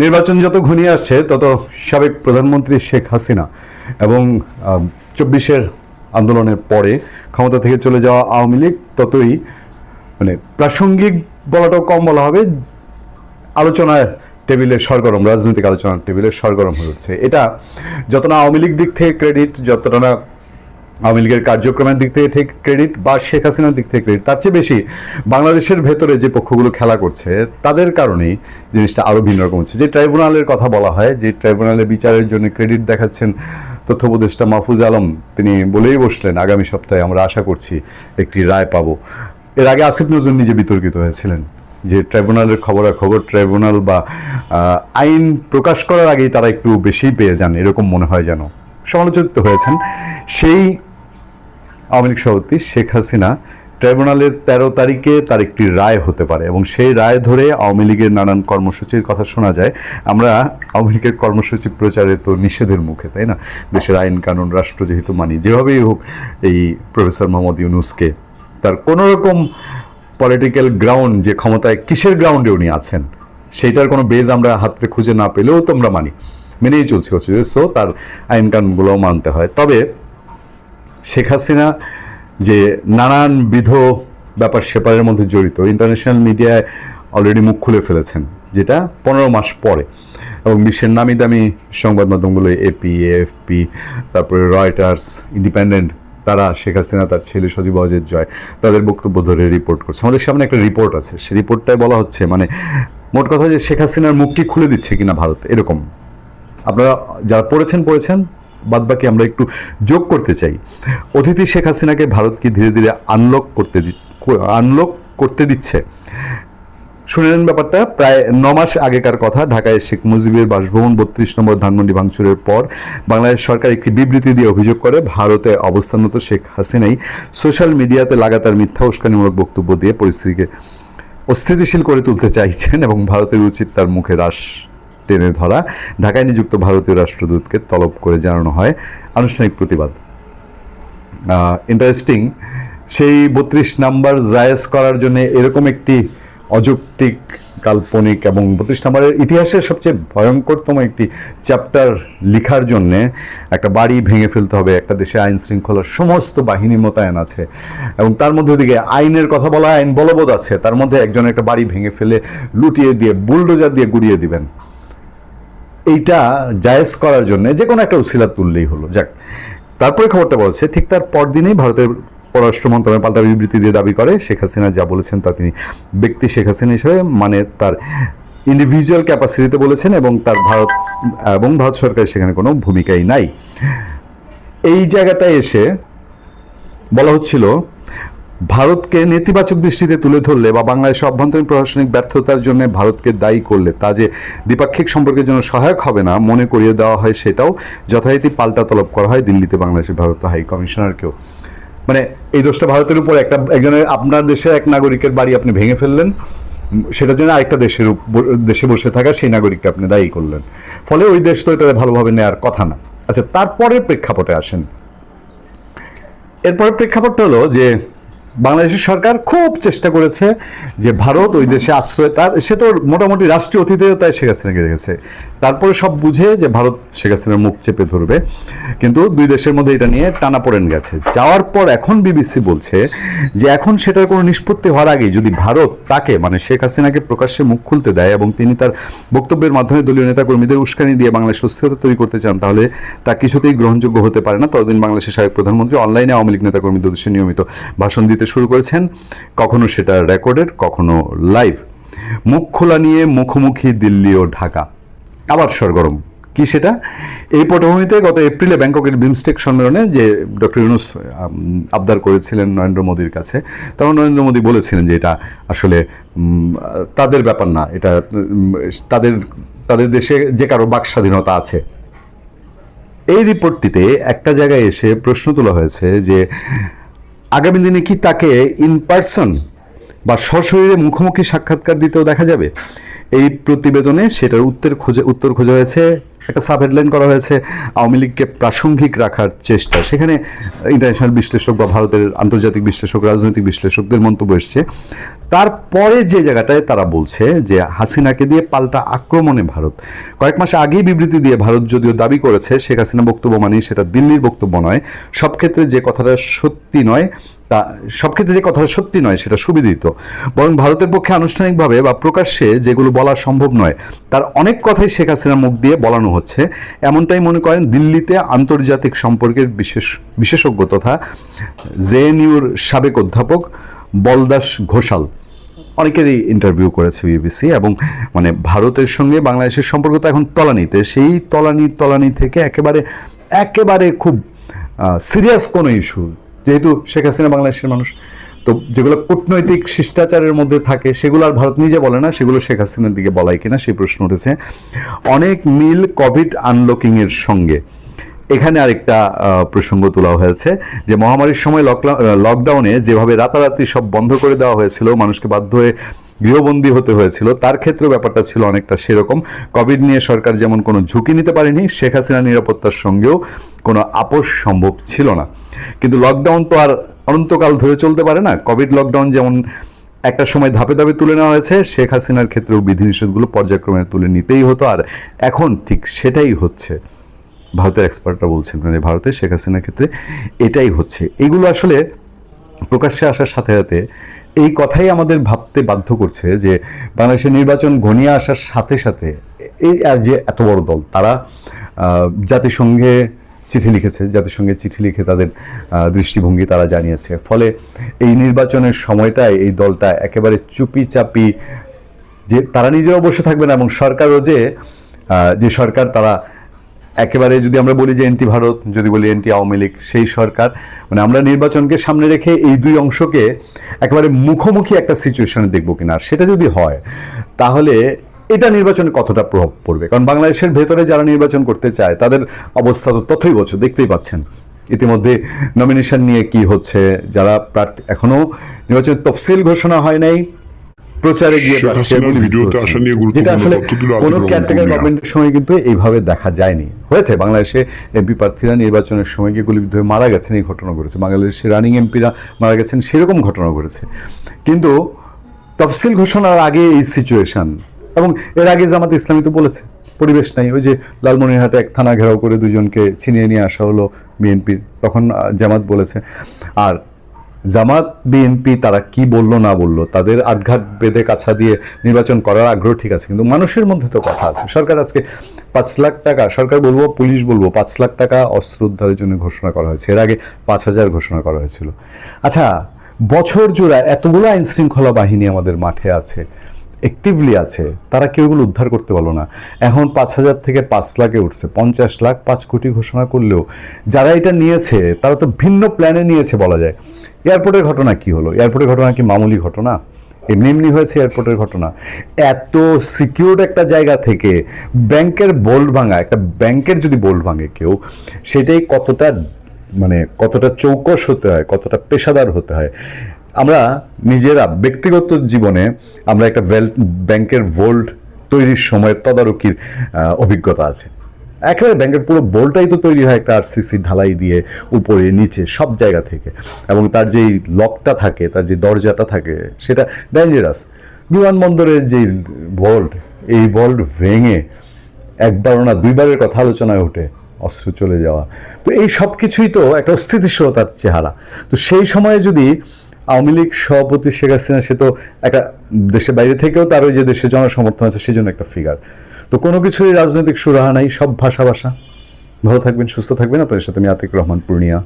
নির্বাচন যত ঘনিয়ে আসছে তত সাবেক প্রধানমন্ত্রী শেখ হাসিনা এবং 24-এর আন্দোলনের পরে ক্ষমতা থেকে চলে যাওয়া আওয়ামী লীগ ততই মানে প্রাসঙ্গিক বলাটাও কম বলা হবে, আলোচনার টেবিলের সরগরম, রাজনৈতিক আলোচনার টেবিলের সরগরম হয়ে উঠছে। এটা যত না আওয়ামী লীগ দিক থেকে ক্রেডিট, যতটা না আওয়ামী লীগের কার্যক্রমের দিক থেকে ঠিক ক্রেডিট বা শেখ হাসিনার দিক থেকে ক্রেডিট, তার চেয়ে বেশি বাংলাদেশের ভেতরে যে পক্ষগুলো খেলা করছে তাদের কারণেই জিনিসটা আরও ভিন্ন রকম হচ্ছে। যে ট্রাইব্যুনালের কথা বলা হয়, যে ট্রাইব্যুনালের বিচারের জন্য ক্রেডিট দেখাচ্ছেন তথ্য উপদেষ্টা মাহফুজ আলম, তিনি বলেই বসলেন আগামী সপ্তাহে আমরা আশা করছি একটি রায় পাবো। এর আগে আসিফ নজরুল নিজে বিতর্কিত হয়েছিলেন যে ট্রাইব্যুনালের খবরাখবর, ট্রাইব্যুনাল বা আইন প্রকাশ করার আগেই তারা একটু বেশিই পেয়ে যান, এরকম মনে হয় যেন সমালোচিত হয়েছেন। সেই আওয়ামী লীগ সভাপতি শেখ হাসিনা ট্রাইব্যুনালের 13 তারিখে তার একটি রায় হতে পারে এবং সেই রায় ধরে আওয়ামী লীগের নানান কর্মসূচির কথা শোনা যায়। আমরা আওয়ামী লীগের কর্মসূচি প্রচারে তো নিষেধের মুখে, তাই না? দেশের আইন কানুন রাষ্ট্র যেহেতু মানি, যেভাবেই হোক এই প্রফেসর মোহাম্মদ ইউনূসকে তার কোনো রকম পলিটিক্যাল গ্রাউন্ড, যে ক্ষমতায় কিসের গ্রাউন্ডে উনি আছেন সেইটার কোনো বেজ আমরা হাতে খুঁজে না পেলেও তো আমরা মানি, মেনেই চলছি হচ্ছে। সো তার আইন কানুনগুলোও মানতে হয়। তবে শেখ হাসিনা যে নানানবিধ ব্যাপার সেপারের মধ্যে জড়িত, ইন্টারন্যাশনাল মিডিয়ায় অলরেডি মুখ খুলে ফেলেছেন, যেটা 15 মাস পরে, এবং বিশ্বের নামি দামি সংবাদ মাধ্যমগুলো এপি, এএফপি, তারপরে রয়টার্স, ইন্ডিপেন্ডেন্ট, তারা শেখ হাসিনা, তার ছেলে সজীব ওয়াজেদ জয়, তাদের বক্তব্য ধরে রিপোর্ট করছে। আমাদের সামনে একটা রিপোর্ট আছে, সেই রিপোর্টটায় বলা হচ্ছে মানে মোট কথা যে শেখ হাসিনার মুখ কি খুলে দিচ্ছে কিনা ভারত, এরকম। আপনারা যারা পড়েছেন, বাদ বাকি আমরা একটু যোগ করতে চাই। অতিথি শেখ হাসিনাকে ভারত কি ধীরে ধীরে আনলক করতে দিচ্ছে? শুনে নেন ব্যাপারটা। প্রায় 9 মাস আগেকার কথা। ঢাকায় শেখ মুজিবের বাসভবন 32 নম্বর ধানমন্ডি ভাঙচুরের পর বাংলাদেশ সরকার একটি বিবৃতি দিয়ে অভিযোগ করে ভারতে অবস্থানরত শেখ হাসিনাই সোশ্যাল মিডিয়াতে লাগাতার মিথ্যা উস্কানিমূলক বক্তব্য দিয়ে পরিস্থিতিকে অস্থিতিশীল করে তুলতে চাইছেন এবং ভারতের উচিত তার মুখে রাশ টেনে ধরা। ঢাকায় নিযুক্ত ভারতীয় রাষ্ট্রদূতকে তলব করে জানানো হয় আনুষ্ঠানিক প্রতিবাদ। ইন্টারেস্টিং, সেই 32 নাম্বার জায়েজ করার জন্য এরকম একটি অযৌক্তিক, কাল্পনিক এবং 32 নম্বরের ইতিহাসের সবচেয়ে ভয়ঙ্করতম একটি চ্যাপ্টার লিখার জন্যে একটা বাড়ি ভেঙে ফেলতে হবে। একটা দেশে আইন শৃঙ্খলার সমস্ত বাহিনী মোতায়েন আছে এবং তার মধ্যে দিকে আইনের কথা বলা, আইন বলবৎ আছে, তার মধ্যে একজন একটা বাড়ি ভেঙে ফেলে লুটিয়ে দিয়ে বুলডোজার দিয়ে গুড়িয়ে দিবেন। এইটা জায়েজ করার জন্য যে কোনো একটা উসিলা তুললেই হলো। যাক, তারপরে খবরটা বলছে ঠিক তার পরদিনই ভারতের পররাষ্ট্র মন্ত্রণালয় পাল্টা বিবৃতি দিয়ে দাবি করে শেখ হাসিনা যা বলেছেন তা তিনি ব্যক্তি শেখ হাসিনা হিসেবে, মানে তার ইন্ডিভিজুয়াল ক্যাপাসিটিতে বলেছেন এবং তার ভারত সরকারের সেখানে কোনো ভূমিকাই নাই। এই জায়গাটায় এসে বলা হচ্ছিল ভারতকে নেতিবাচক দৃষ্টিতে তুলে ধরলে বা বাংলাদেশের অভ্যন্তরীণ প্রশাসনিক ব্যর্থতার জন্য ভারতকে দায়ী করলে তা যে দ্বিপাক্ষিক সম্পর্কের জন্য সহায়ক হবে না মনে করিয়ে দেওয়া হয়, সেটাও যথারীতি পাল্টা তলব করা হয় দিল্লিতে বাংলাদেশের ভারত হাই কমিশনারকেও। মানে এই দোষটা ভারতের উপর, একজনের, আপনার দেশের এক নাগরিকের বাড়ি আপনি ভেঙে ফেললেন, সেটার জন্য আরেকটা দেশে বসে থাকা সেই নাগরিককে আপনি দায়ী করলেন, ফলে ওই দেশ তো এটা ভালোভাবে নেওয়ার কথা না। আচ্ছা, তারপরে প্রেক্ষাপটে আসেন। এরপরে প্রেক্ষাপটটা হলো যে বাংলাদেশের সরকার খুব চেষ্টা করেছে যে ভারত ওই দেশে আশ্রয়, তার সে তো মোটামুটি রাষ্ট্রীয় অতিথেয়তায় শেখ হাসিনাকে রেখেছে, তারপরে সব বুঝে যে ভারত শেখ হাসিনার মুখ চেপে ধরবে, কিন্তু দুই দেশের মধ্যে এটা নিয়ে টানাপোড়েন গেছে। যাওয়ার পর এখন বিবিসি বলছে যে এখন সেটার কোনো নিষ্পত্তি হওয়ার আগেই যদি ভারত তাকে, মানে শেখ হাসিনাকে প্রকাশ্যে মুখ খুলতে দেয় এবং তিনি তার বক্তব্যের মাধ্যমে দলীয় নেতাকর্মীদের উস্কানি দিয়ে বাংলাদেশ অস্থিরতা তৈরি করতে চান, তাহলে তা কিছুতেই গ্রহণযোগ্য হতে পারে না। ততদিন বাংলাদেশের সাবেক প্রধানমন্ত্রী অনলাইনে আওয়ামী লীগ নেতাকর্মীদের উদ্দেশ্যে নিয়মিত ভাষণ দিতে শুরু করেছেন, কখনো সেটা রেকর্ডেড, কখনো লাইভ। মুখ খোলা নিয়ে মুখোমুখি দিল্লি ও ঢাকা আবার সরগরম। কি সেটা? এই পটভূমিতে গত এপ্রিলে ব্যাংককের বিমস্টেক সম্মেলনে যে ডক্টর ইউনূস আবদার করেছিলেন নরেন্দ্র মোদীর কাছে, তখন নরেন্দ্র মোদী বলেছিলেন যে এটা আসলে তাদের ব্যাপার না, এটা তাদের দেশে যে কারো বাক স্বাধীনতা আছে। এই রিপোর্টটিতে একটা জায়গায় এসে প্রশ্ন তোলা হয়েছে যে আগামী দিনে কি তাকে ইন পার্সন বা সশরীরে মুখোমুখি সাক্ষাৎকার দিতেও দেখা যাবে? এই প্রতিবেদনে সেটার উত্তর খোঁজা হয়েছে। একটা সাব হেডলাইন করা হয়েছে আওয়ামী লীগকে প্রাসঙ্গিক রাখার চেষ্টা। সেখানে ইন্টারন্যাশনাল বিশ্লেষক বা ভারতের আন্তর্জাতিক বিশ্লেষক, রাজনৈতিক বিশ্লেষকদের মন্তব্য এসছে। তারপরে যে জায়গাটায় তারা বলছে যে হাসিনাকে দিয়ে পাল্টা আক্রমণে ভারত, কয়েক মাস আগেই বিবৃতি দিয়ে ভারত যদিও দাবি করেছে শেখ হাসিনা বক্তব্য মানে সেটা দিল্লির বক্তব্য নয়, সব ক্ষেত্রে যে কথাটা সত্যি নয় সেটা সুবিদিত, বরং ভারতের পক্ষে আনুষ্ঠানিকভাবে বা প্রকাশ্যে যেগুলো বলা সম্ভব নয় তার অনেক কথাই শেখ হাসিনার মুখ দিয়ে বলানো হচ্ছে, এমনটাই মনে করেন দিল্লিতে আন্তর্জাতিক সম্পর্কের বিশেষজ্ঞ তথা জেএনইউর সাবেক অধ্যাপক বলদাস ঘোষাল। অনেকেরই ইন্টারভিউ করেছে বিবিসি, এবং মানে ভারতের সঙ্গে বাংলাদেশের সম্পর্ক তো এখন তলানিতে, সেই তলানি থেকে একেবারে খুব সিরিয়াস কোনো ইস্যু, যেহেতু শেখ হাসিনা বাংলাদেশের মানুষ, তো যেগুলো কূটনৈতিক শিষ্টাচারের মধ্যে থাকে সেগুলো আর ভারত নিজে বলে না, সেগুলো শেখ হাসিনার দিকে বলাই কিনা সেই প্রশ্ন উঠেছে। অনেক মিল কোভিড আনলকিংয়ের সঙ্গে। এখানে আরেকটা প্রসঙ্গ তোলা হয়েছে যে মহামারীর সময় লকডাউনে যেভাবে রাতারাতি সব বন্ধ করে দেওয়া হয়েছিল, মানুষকে বাধ্য হয়ে গৃহবন্দী হতে হয়েছিল, তার ক্ষেত্রেও ব্যাপারটা ছিল অনেকটা সেরকম। কোভিড নিয়ে সরকার যেমন কোনো ঝুঁকি নিতে পারেনি, শেখ হাসিনার নিরাপত্তার সঙ্গেও কোনো আপোষ সম্ভব ছিল না। কিন্তু লকডাউন তো আর অনন্তকাল ধরে চলতে পারে না। কোভিড লকডাউন যেমন একটা সময় ধাপে ধাপে তুলে নেওয়া হয়েছে, শেখ হাসিনার ক্ষেত্রেও বিধিনিষেধগুলো পর্যায়ক্রমে তুলে নিতেই হতো, আর এখন ঠিক সেটাই হচ্ছে। ভারতের এক্সপার্টরা বলছেন মানে ভারতের শেখ হাসিনার ক্ষেত্রে এটাই হচ্ছে। এগুলো আসলে প্রকাশ্যে আসার সাথে সাথে এই কথাই আমাদের ভাবতে বাধ্য করছে যে বাংলাদেশের নির্বাচন ঘনিয়ে আসার সাথে সাথে এই যে এত বড় দল তারা জাতিসংঘে চিঠি লিখে তাদের দৃষ্টিভঙ্গি তারা জানিয়েছে, ফলে এই নির্বাচনের সময়টায় এই দলটা একেবারে চুপি চাপি, যে তারা নিজেরাও বসে থাকবে না এবং সরকারও যে সরকার তারা একেবারে, যদি আমরা বলি যে এন্টি ভারত, যদি বলি এন্টি আওয়ামী লীগ, সেই সরকার, মানে আমরা নির্বাচনকে সামনে রেখে এই দুই অংশকে একেবারে মুখোমুখি একটা সিচুয়েশনে দেখবো কিনা, সেটা যদি হয় তাহলে এটা নির্বাচনে কতটা প্রভাব পড়বে। কারণ বাংলাদেশের ভেতরে যারা নির্বাচন করতে চায় তাদের অবস্থা তো তথ্যই বছর দেখতেই পাচ্ছেন। ইতিমধ্যে নমিনেশন নিয়ে কি হচ্ছে, যারা প্রার্থী এখনো নির্বাচনের তফসিল ঘোষণা হয় নাই, প্রচারে গিয়ে যেটা আসলে কোনো কেয়ারটেকার গভর্নমেন্টের সময় কিন্তু এইভাবে দেখা যায়নি। হয়েছে বাংলাদেশে এমপি প্রার্থীরা নির্বাচনের সময় গিয়ে গুলিবিদ্ধ হয়ে মারা গেছেন, এই ঘটনা ঘটেছে। বাংলাদেশে রানিং এমপিরা মারা গেছেন, সেরকম ঘটনা ঘটেছে। কিন্তু তফসিল ঘোষণার আগে এই সিচুয়েশন, এবং এর আগে জামাত ইসলামী তো বলেছে পরিবেশ নাই, ওই যে লালমনিরহাটে এক থানা ঘেরাও করে দুজনকে ছিনিয়ে নিয়ে আসা হলো বিএনপির, তখন জামাত বলেছে। আর জামাত বিএনপি তারা কি বললো না বললো, তাদের আটঘাট বেঁধে কাছা দিয়ে নির্বাচন করার আগ্রহ ঠিক আছে, কিন্তু মানুষের মধ্যে তো কথা আছে। সরকার আজকে 5 লাখ টাকা, সরকার বলবো পুলিশ বলবো 5 লাখ টাকা অস্ত্র উদ্ধারের জন্য ঘোষণা করা হয়েছে, এর আগে 5,000 ঘোষণা করা হয়েছিল। আচ্ছা, বছর জোড়া এতগুলো আইন শৃঙ্খলা বাহিনী আমাদের মাঠে আছে, অ্যাক্টিভলি আছে, তারা কেউ এগুলো উদ্ধার করতে পারলো না। এখন 5,000 থেকে 5 লাখে উঠছে, 50 লাখ 5 কোটি ঘোষণা করলেও যারা এটা নিয়েছে তারা তো ভিন্ন প্ল্যানে নিয়েছে বলা যায়। এয়ারপোর্টের ঘটনা কি হলো? এয়ারপোর্টের ঘটনা কি মামুলি ঘটনা? এমনি হয়েছে এয়ারপোর্টের ঘটনা? এত সিকিউরড একটা জায়গা থেকে ব্যাংকের বোল্ট ভাঙা, একটা ব্যাংকের যদি বোল্ট ভাঙে কেউ, সেটাই কতটা চৌকস হতে হয়, কতটা পেশাদার হতে হয়। আমরা নিজেরা ব্যক্তিগত জীবনে আমরা একটা ব্যাংকের ভোল্ট তৈরির সময়ের তদারকির অভিজ্ঞতা আছে। একেবারে ব্যাংকের পুরো বোল্টটাই তো তৈরি হয় একটা আরসিসি ঢালাই দিয়ে, উপরে নিচে সব জায়গা থেকে, এবং তার যেই লকটা থাকে, তার যে দরজাটা থাকে, সেটা ডেঞ্জারাস। বিমানবন্দরের যে ভোল্ট, এই ভোল্ট ভেঙে একবার না দুইবারের কথা আলোচনায় ওঠে অস্ত্র চলে যাওয়া। তো এই সব কিছুই তো একটা অস্থিতিশীলতার চেহারা। তো সেই সময়ে যদি আওয়ামী লীগ সভাপতি শেখ হাসিনা, সে তো একটা দেশের বাইরে থেকেও তার ওই যে দেশের জনসমর্থন আছে, সেই জন্য একটা ফিগার। তো কোনো কিছুরই রাজনৈতিক সুরাহা নাই, সব ভাষা। ভালো থাকবেন, সুস্থ থাকবেন। আপনাদের সাথে আমি আতিক রহমান, পূর্ণিয়া।